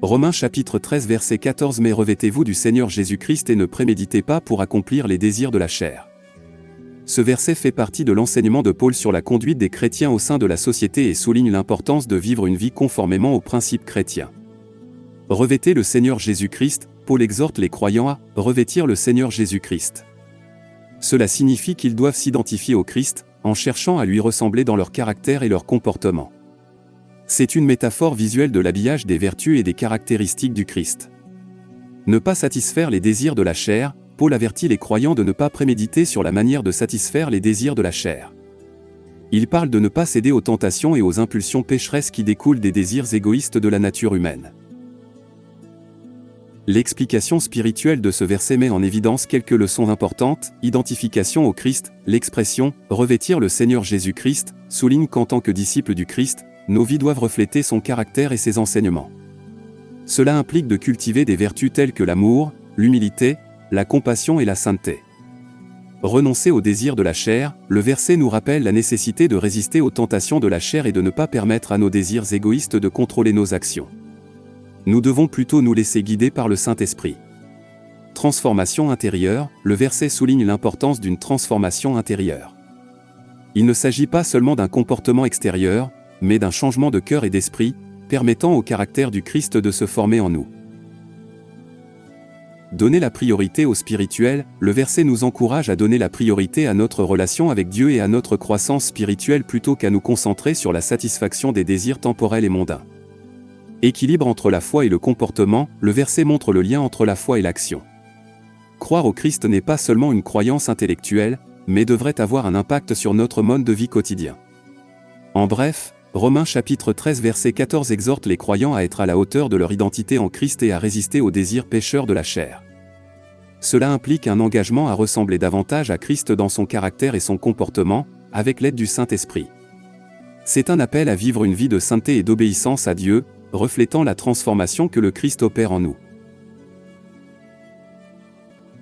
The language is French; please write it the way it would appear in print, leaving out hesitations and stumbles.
Romains chapitre 13 verset 14 Mais revêtez-vous du Seigneur Jésus-Christ et ne préméditez pas pour accomplir les désirs de la chair. Ce verset fait partie de l'enseignement de Paul sur la conduite des chrétiens au sein de la société et souligne l'importance de vivre une vie conformément aux principes chrétiens. Revêtez le Seigneur Jésus-Christ, Paul exhorte les croyants à revêtir le Seigneur Jésus-Christ. Cela signifie qu'ils doivent s'identifier au Christ, en cherchant à lui ressembler dans leur caractère et leur comportement. C'est une métaphore visuelle de l'habillage des vertus et des caractéristiques du Christ. Ne pas satisfaire les désirs de la chair, Paul avertit les croyants de ne pas préméditer sur la manière de satisfaire les désirs de la chair. Il parle de ne pas céder aux tentations et aux impulsions pécheresses qui découlent des désirs égoïstes de la nature humaine. L'explication spirituelle de ce verset met en évidence quelques leçons importantes. Identification au Christ, l'expression « revêtir le Seigneur Jésus-Christ » souligne qu'en tant que disciples du Christ, nos vies doivent refléter son caractère et ses enseignements. Cela implique de cultiver des vertus telles que l'amour, l'humilité, la compassion et la sainteté. Renoncer aux désirs de la chair, le verset nous rappelle la nécessité de résister aux tentations de la chair et de ne pas permettre à nos désirs égoïstes de contrôler nos actions. Nous devons plutôt nous laisser guider par le Saint-Esprit. Transformation intérieure, le verset souligne l'importance d'une transformation intérieure. Il ne s'agit pas seulement d'un comportement extérieur, mais d'un changement de cœur et d'esprit, permettant au caractère du Christ de se former en nous. Donner la priorité au spirituel, le verset nous encourage à donner la priorité à notre relation avec Dieu et à notre croissance spirituelle plutôt qu'à nous concentrer sur la satisfaction des désirs temporels et mondains. Équilibre entre la foi et le comportement, le verset montre le lien entre la foi et l'action. Croire au Christ n'est pas seulement une croyance intellectuelle, mais devrait avoir un impact sur notre mode de vie quotidien. En bref, Romains chapitre 13 verset 14 exhorte les croyants à être à la hauteur de leur identité en Christ et à résister aux désirs pécheurs de la chair. Cela implique un engagement à ressembler davantage à Christ dans son caractère et son comportement, avec l'aide du Saint-Esprit. C'est un appel à vivre une vie de sainteté et d'obéissance à Dieu, reflétant la transformation que le Christ opère en nous.